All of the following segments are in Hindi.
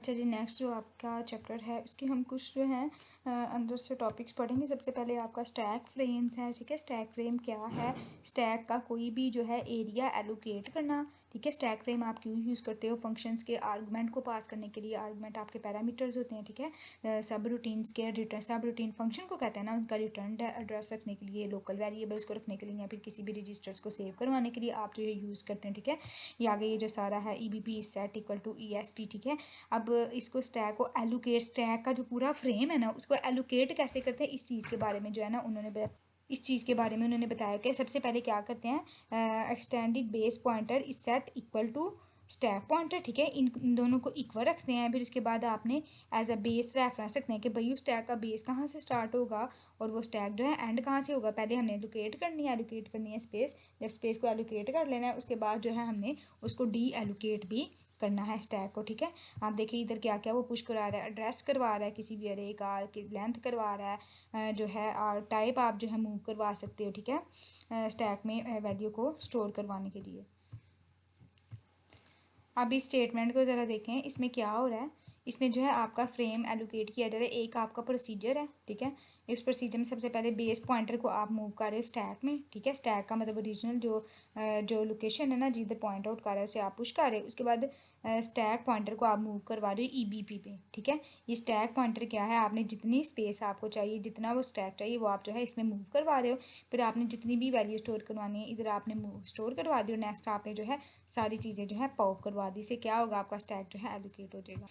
अच्छा जी, नेक्स्ट जो आपका चैप्टर है उसके हम कुछ जो हैं अंदर से टॉपिक्स पढ़ेंगे। सबसे पहले आपका स्टैक फ्रेम्स है, ठीक है। स्टैक फ्रेम क्या है? स्टैक का कोई भी जो है एरिया एलोकेट करना, ठीक है। स्टैक फ्रेम आप क्यों यूज़ करते हो? फंक्शंस के आर्गुमेंट को पास करने के लिए। आर्गुमेंट आपके पैरामीटर्स होते हैं, ठीक है। सब रूटीन्स के रिटर्न, सब रूटीन फंक्शन को कहते हैं ना, उनका रिटर्न एड्रेस रखने के लिए, लोकल वेरिएबल्स को रखने के लिए, या फिर किसी भी रजिस्टर्स को सेव करवाने के लिए आप जो है यूज़ करते हैं, ठीक है। ये आगे ये जो सारा है EBP set equal to ESP, ठीक है। अब इसको स्टैक को एलोकेट, स्टैक का जो पूरा फ्रेम है ना उसको एलोकेट कैसे करते हैं, इस चीज़ के बारे में जो है ना उन्होंने बताया कि सबसे पहले क्या करते हैं, extended base pointer is set equal to stack pointer, ठीक है। इन दोनों को इक्वल रखते हैं। फिर उसके बाद आपने एज अ बेस रेफरेंस रखते हैं कि भाई उस स्टैक का बेस कहाँ से स्टार्ट होगा और वो स्टैक जो है एंड कहाँ से होगा। पहले हमने एलोकेट करनी है स्पेस। जब स्पेस को एलोकेट कर लेना है उसके बाद जो है हमने उसको डी एलोकेट भी करना है स्टैक को, ठीक है। आप देखिए इधर क्या क्या वो पुश करा रहा है, एड्रेस करवा रहा है, किसी भी अरे एक आर की लेंथ करवा रहा है, जो है आर टाइप आप जो है मूव करवा सकते हो, ठीक है, स्टैक में वैल्यू को स्टोर करवाने के लिए। अब इस स्टेटमेंट को ज़रा देखें, इसमें क्या हो रहा है। इसमें जो है आपका फ्रेम एलोकेट किया जा रहा है, एक आपका प्रोसीजर है, ठीक है। इस प्रोसीजर में सबसे पहले बेस पॉइंटर को आप मूव कर रहे हो स्टैक में, ठीक है। स्टैक का मतलब ओरिजिनल जो लोकेशन है ना जिधर पॉइंट आउट कर रहे हो उसे आप पुश कर रहे हो। उसके बाद स्टैक पॉइंटर को आप मूव करवा रहे हो EBP पे, ठीक है। ये स्टैक पॉइंटर क्या है, आपने जितनी स्पेस आपको चाहिए, जितना वो स्टैक चाहिए वो आप जो है इसमें मूव करवा रहे हो। फिर आपने जितनी भी वैल्यू स्टोर करवानी है इधर आपने स्टोर करवा दी और नेक्स्ट आपने जो है सारी चीज़ें जो है पॉप करवा दी। इससे क्या होगा, आपका स्टैक जो है एलोकेट हो जाएगा।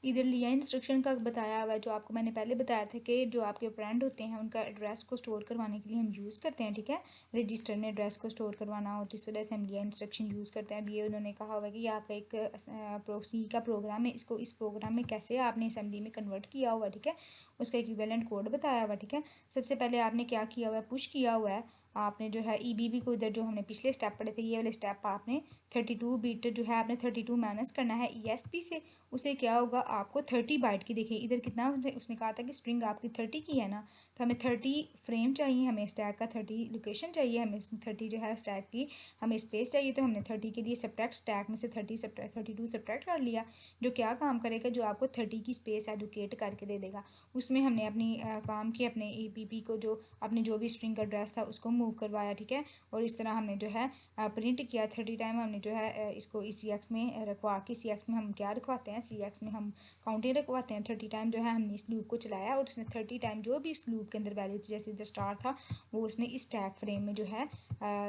इधर लिया इंस्ट्रक्शन का बताया हुआ है, जो आपको मैंने पहले बताया था कि जो आपके ऑपरेंड होते हैं उनका एड्रेस को स्टोर करवाने के लिए हम यूज़ करते हैं, ठीक है। रजिस्टर में एड्रेस को स्टोर करवाना हो तो इस वजह से हम लिया इंस्ट्रक्शन यूज़ करते हैं। अब ये उन्होंने कहा हुआ है कि ये आपका एक सी का प्रोग्राम है, इसको इस प्रोग्राम में कैसे आपने असेंबली में कन्वर्ट किया हुआ है, ठीक है। उसका इक्विवेलेंट कोड बताया हुआ है, ठीक है। सबसे पहले आपने क्या किया हुआ है, पुश किया हुआ है आपने जो है EBP को। इधर जो हमने पिछले स्टेप पढ़े थे ये वाले स्टेप आपने 32 बिट जो है आपने 32 माइनस करना है ESP से। उसे क्या होगा, आपको 30 बाइट की, देखिए इधर कितना उसने कहा था कि स्ट्रिंग आपकी 30 की है ना, तो हमें 30 फ्रेम चाहिए, हमें स्टैक का 30 लोकेशन चाहिए, हमें 30 जो है स्टैक की हमें स्पेस चाहिए। तो हमने 30 के लिए सब्ट्रैक्ट, स्टैक में से 32 सब्ट्रैक्ट कर लिया, जो क्या काम करेगा, जो आपको 30 की स्पेस एलोकेट करके दे देगा। उसमें हमने अपनी काम की अपने EBP को जो अपने जो भी स्ट्रिंग का एड्रेस था उसको मूव करवाया, ठीक है। और इस तरह हमने जो है प्रिंट किया 30 टाइम। हमने जो है इसको इस CX में रखवा के, CX में हम क्या रखवाते हैं, CX में हम काउंटिंग रखवाते हैं। 30 टाइम जो है हमने इस लूप को चलाया और उसने 30 टाइम जो भी इस लूप के अंदर वैल्यू थी, जैसे इधर स्टार था, वो उसने इस स्टैक फ्रेम में जो है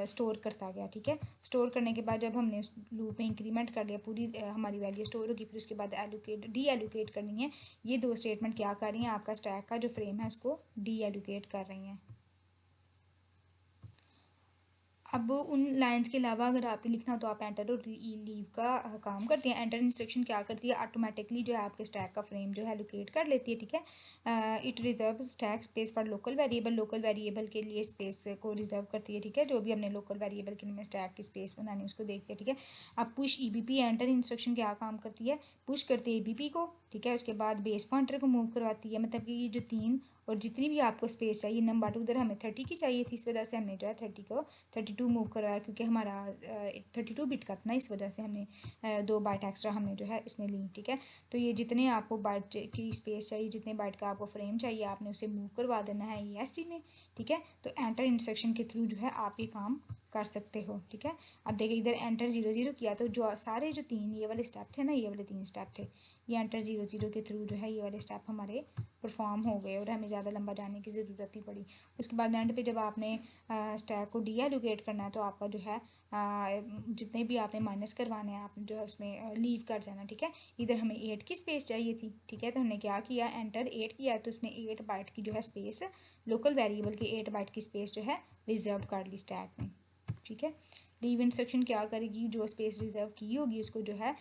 स्टोर करता गया, ठीक है। स्टोर करने के बाद जब हमने उस लूप में इंक्रीमेंट कर लिया, पूरी हमारी वैल्यू स्टोर होगी, फिर उसके बाद एलोकेट डी एलोकेट करनी है। ये दो स्टेटमेंट क्या कर रही हैं, आपका स्टैक का जो फ्रेम है उसको डी एलोकेट कर रही हैं। अब उन लाइंस के अलावा अगर आपने लिखना हो तो आप एंटर और लीव का काम करते हैं। एंटर इंस्ट्रक्शन क्या करती है, ऑटोमेटिकली जो है आपके स्टैक का फ्रेम जो है लोकेट कर लेती है, ठीक है। It reserve stack space for local variable, local variable के लिए स्पेस को रिजर्व करती है, ठीक है। जो भी हमने लोकल वेरिएबल के लिए स्टैक की स्पेस बनानी है उसको देखते हैं, ठीक है। अब पुश EBP एंटर इंस्ट्रक्शन क्या काम करती है, पुश करती है EBP को, ठीक है। उसके बाद बेस पॉइंटर को मूव करवाती है, मतलब कि ये जो 3 और जितनी भी आपको स्पेस चाहिए, नंबर 2 उधर हमें 30 की चाहिए थी, इस वजह से हमने जो है 30 को 32 मूव करवाया, क्योंकि हमारा 32 बिट का था ना, इस वजह से हमने 2 बाइट एक्स्ट्रा हमने जो है इसमें ली, ठीक है। तो ये जितने आपको बाइट की स्पेस चाहिए, जितने बाइट का आपको फ्रेम चाहिए, आपने उसे मूव करवा देना है ESP में, ठीक है। तो एंटर इंस्ट्रक्शन के थ्रू जो है आप ये काम कर सकते हो, ठीक है। अब देखिए इधर एंटर 00 किया तो जो सारे जो 3 ये वाले स्टेप थे ना, ये वाले 3 स्टेप थे, ये एंटर 00 के थ्रू जो है ये वाले स्टेप हमारे परफॉर्म हो गए और हमें ज़्यादा लंबा जाने की ज़रूरत नहीं पड़ी। उसके बाद एंड पे जब आपने स्टैक को डी एलोकेट करना है तो आपका जो है जितने भी आपने माइनस करवाने हैं आपने जो है उसमें लीव कर जाना, ठीक है। इधर हमें 8 की स्पेस चाहिए थी, ठीक है। तो हमने क्या किया, एंटर 8 किया तो उसने 8 बाइट की जो है स्पेस, लोकल वेरिएबल की 8 बाइट की स्पेस जो है रिजर्व कर ली स्टैक में, ठीक है। लीव इंस्ट्रक्शन क्या करेगी, जो स्पेस रिजर्व की होगी उसको जो है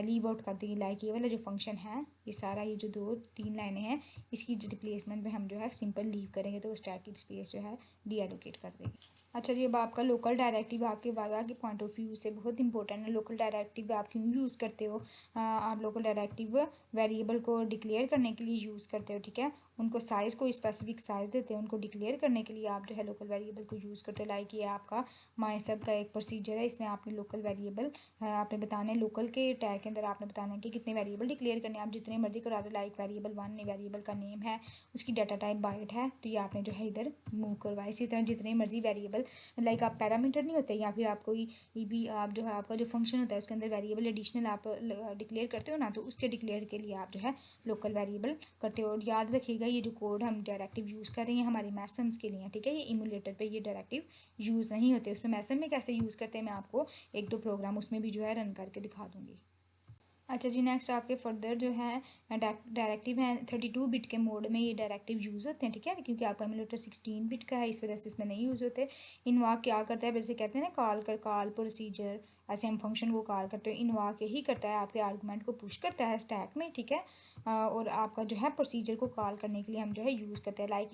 लीव आउट कर देगी। लाइक ये वाला जो फंक्शन है, ये सारा ये जो 2-3 लाइनें हैं, इसकी रिप्लेसमेंट में हम जो है सिंपल लीव करेंगे तो स्टैक की स्पेस जो है डी एलोकेट कर देगी। अच्छा जी, अब आपका लोकल डायरेक्टिव आपके वाला के पॉइंट ऑफ व्यू से बहुत इंपॉर्टेंट है। लोकल डायरेक्टिव आप क्यों यूज़ करते हो? आप लोकल डायरेक्टिव वेरिएबल को डिक्लेयर करने के लिए यूज़ करते हो, ठीक है। उनको साइज़ को स्पेसिफिक साइज़ देते हैं, उनको डिक्लेयर करने के लिए आप जो है लोकल वेरिएबल को यूज़ करते हो। लाइक ये आपका माइसब का एक प्रोसीजर है, इसमें आपने लोकल वेरिएबल आपने बताना है, लोकल के टैग के अंदर आपने बताना है कि कितने वेरिएबल डिक्लेयर करने हैं। आप जितने मर्जी करा दो, लाइक वेरिएबल 1 वेरिएबल का नेम है, उसकी डाटा टाइप बाइट है, तो ये आपने जो है इधर मूव करवाया। इसी तरह जितने मर्जी वेरिएबल, लाइक आप पैरामीटर नहीं होते, या फिर आप कोई भी आप जो है आपका जो फंक्शन होता है उसके अंदर वेरिएबल एडिशनल आप डिक्लेयर करते हो ना, तो उसके डिक्लेयर के लिए आप जो है लोकल वेरिएबल करते हो। और याद रखिएगा ये जो कोड हम डायरेक्टिव यूज़ कर रहे हैं हमारे मैसम्स के लिए, ठीक है। ये इमुलेटर पे ये डायरेक्टिव यूज़ नहीं होते। उसमें मैसम में कैसे यूज़ करते हैं मैं आपको एक दो प्रोग्राम उसमें भी जो है रन करके दिखा दूँगी। अच्छा जी, नेक्स्ट आपके फर्दर जो है डायरेक्टिव है 32 बिट के मोड में ये डायरेक्टिव यूज़ होते हैं, ठीक है। क्योंकि आपका एमुलेटर 16 बिट का है, इस वजह से इसमें नहीं यूज़ होते। इनवॉक क्या करता है, वैसे कहते हैं ना कॉल प्रोसीजर, ऐसे हम फंक्शन को कॉल करते हैं। इनवॉक यही करता है, आपके आर्गूमेंट को पुश करता है स्टैक में, ठीक है। और आपका जो है प्रोसीजर को कॉल करने के लिए हम जो है यूज़ करते हैं, लाइक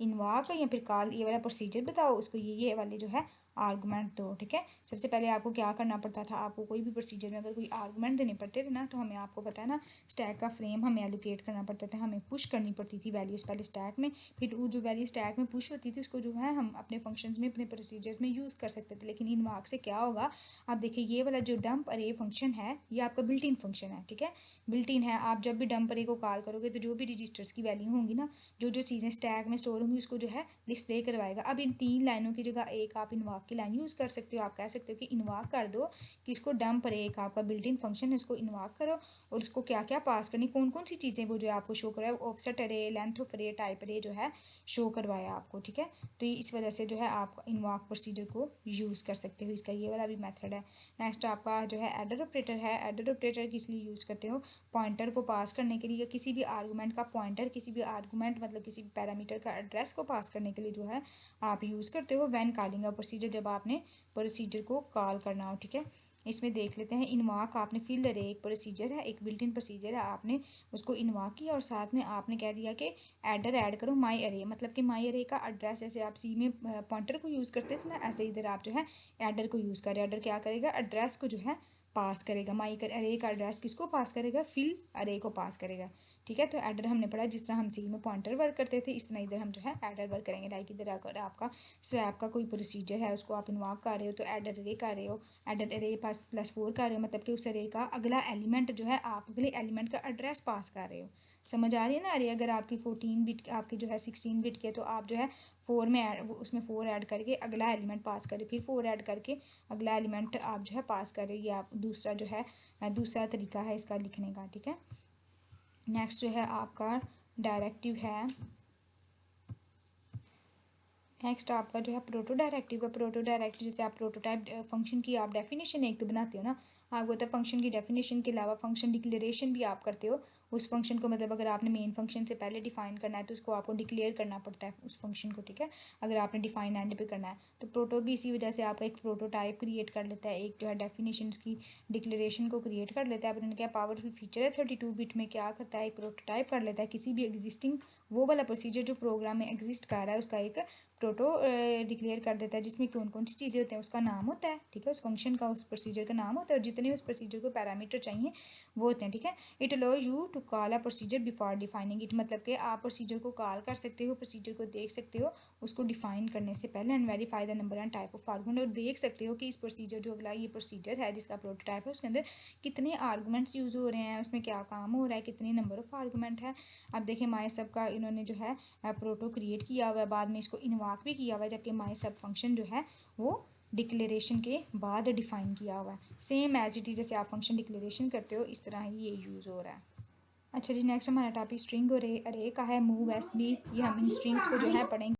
इनवॉक या फिर कॉल, ये वाला प्रोसीजर बताओ उसको, ये वाले जो है आर्गूमेंट दो, ठीक है। सबसे पहले आपको क्या करना पड़ता था, आपको कोई भी प्रोसीजर में अगर कोई आर्गूमेंट देने पड़ते थे ना, तो हमें आपको पता है ना स्टैक का फ्रेम हमें एलोकेट करना पड़ता था, हमें पुश करनी पड़ती थी वैल्यूज़ पहले स्टैक में। फिर वो जो वैल्यू स्टैक में पुश होती थी उसको जो है हम अपने फंक्शंस में, अपने प्रोसीजर्स में यूज़ कर सकते थे। लेकिन इन मार्क से क्या होगा, आप देखिए ये वाला जो डंप अरे फंक्शन है ये आपका बिल्ट इन फंक्शन है, ठीक है। बिल्ट इन है, आप जब भी डंप अरे को कॉल करोगे तो जो भी रजिस्टर्स की वैल्यू होंगी ना, जो जो चीज़ें स्टैक में स्टोर होंगी उसको जो है डिस्प्ले करवाएगा। अब इन 3 लाइनों की जगह एक आप इनवॉक की लाइन यूज़ कर सकते हो। आप कह सकते हो कि इनवॉक कर दो कि इसको डंप अरे, एक आपका बिल्ट इन फंक्शन है, इसको इनवॉक करो और उसको क्या क्या पास करनी, कौन कौन सी चीज़ें वो जो है आपको शो कराए, ऑफसेट अरे, लेंथ ऑफ अरे, टाइप अरे जो है शो करवाया आपको, ठीक है। तो इस वजह से जो है आप इनवॉक प्रोसीजर को यूज़ कर सकते हो, इसका ये वाला भी मेथड है। नेक्स्ट आपका जो है एडर ऑपरेटर है। एडर ऑपरेटर किस लिए यूज़ करते हो, पॉइंटर को पास करने के लिए, किसी भी आर्गूमेंट का पॉइंटर, किसी भी आर्गूमेंट मतलब किसी भी पैरामीटर का एड्रेस को पास करने के लिए जो है आप यूज़ करते हो व्हेन कॉलिंग अ प्रोसीजर, जब आपने प्रोसीजर को कॉल करना हो, ठीक है। इसमें देख लेते हैं इनवॉक आपने फिल अरे, एक प्रोसीजर है, एक बिल्ट इन प्रोसीजर है, आपने उसको इनवॉक किया और साथ में आपने कह दिया कि एडर ऐड करो माई अरे, मतलब कि माई अरे का एड्रेस, जैसे आप सी में पॉइंटर को यूज़ करते थे ना, ऐसे इधर आप जो है एडर को यूज़ करें। एडर क्या करेगा, एड्रेस को जो है पास करेगा। माई अरे का एड्रेस किसको पास करेगा, फिल अरे को पास करेगा, ठीक है। तो एडर हमने पढ़ा, जिस तरह हम सी में पॉइंटर वर्क करते थे इस तरह इधर हम जो है एडर वर्क करेंगे। लाइक इधर अगर आपका स्वैप का कोई प्रोसीजर है उसको आप इन्वॉक कर रहे हो तो एडर अरे कर रहे हो, एडर अरे पास +4 कर रहे हो, मतलब कि उस अरे का अगला एलिमेंट जो है आप अगले एलिमेंट का एड्रेस पास कर रहे हो। समझ आ रही है ना अरे, अगर आपकी 14 बिट आपकी जो है 16 बिट के, तो आप जो है 4 में उसमें 4 ऐड करके अगला एलिमेंट पास करें, फिर 4 ऐड करके अगला एलिमेंट आप जो है पास करें। ये आप दूसरा जो है दूसरा तरीका है इसका लिखने का, ठीक है। नेक्स्ट जो है आपका डायरेक्टिव है, नेक्स्ट आपका जो है प्रोटो डायरेक्टिव है। प्रोटो डायरेक्टिव जैसे आप प्रोटोटाइप फंक्शन की आप डेफिनेशन एक तो बनाते हो ना, आपको होता है फंक्शन की डेफिनेशन के अलावा फंक्शन डिक्लेरेशन भी आप करते हो। उस फंक्शन को मतलब अगर आपने मेन फंक्शन से पहले डिफाइन करना है तो उसको आपको डिक्लेयर करना पड़ता है उस फंक्शन को, ठीक है। अगर आपने डिफाइन एंड पे करना है तो प्रोटो भी इसी वजह से आप एक प्रोटोटाइप क्रिएट कर लेता है, एक जो है डेफिनेशन की डिक्लेरेशन को क्रिएट कर लेता है। अब उन्होंने क्या पावरफुल फीचर है 32 बिट में, क्या करता है एक प्रोटोटाइप कर लेता है किसी भी एग्जिस्टिंग वो वाला प्रोसीजर जो प्रोग्राम में एग्जिस्ट कर रहा है उसका एक प्रोटो डिक्लेयर कर देता है, जिसमें कौन कौन सी चीज़ें होते हैं उसका नाम होता है, ठीक है। उस फंक्शन का उस प्रोसीजर का नाम होता है और जितने उस प्रोसीजर को पैरामीटर चाहिए वो होते हैं, ठीक है। It allow you to call a procedure before defining it, मतलब कि आप प्रोसीजर को कॉल कर सकते हो, प्रोसीजर को देख सकते हो उसको डिफाइन करने से पहले, and verify the number and type of argument, और देख सकते हो कि इस प्रोसीजर जो अगला ये प्रोसीजर है जिसका प्रोटोटाइप है उसके अंदर कितने आर्गूमेंट्स यूज़ हो रहे हैं, उसमें क्या काम हो रहा है, कितने नंबर ऑफ आर्गूमेंट है। अब देखिए माई सब का इन्होंने जो है प्रोटो क्रिएट किया हुआ है, बाद में इसको इन्वॉक भी किया हुआ है, जबकि माई सब फंक्शन जो है वो डिक्लेरेशन के बाद डिफाइन किया हुआ है। सेम एज इट इज़ जैसे आप फंक्शन डिक्लेरेशन करते हो इस तरह ही ये यूज़ हो रहा है। अच्छा जी, नेक्स्ट हमारा टॉपिक स्ट्रिंग और अरे का है। मूव एस बी, ये हम इन स्ट्रिंग्स को जो है पढ़ेंगे।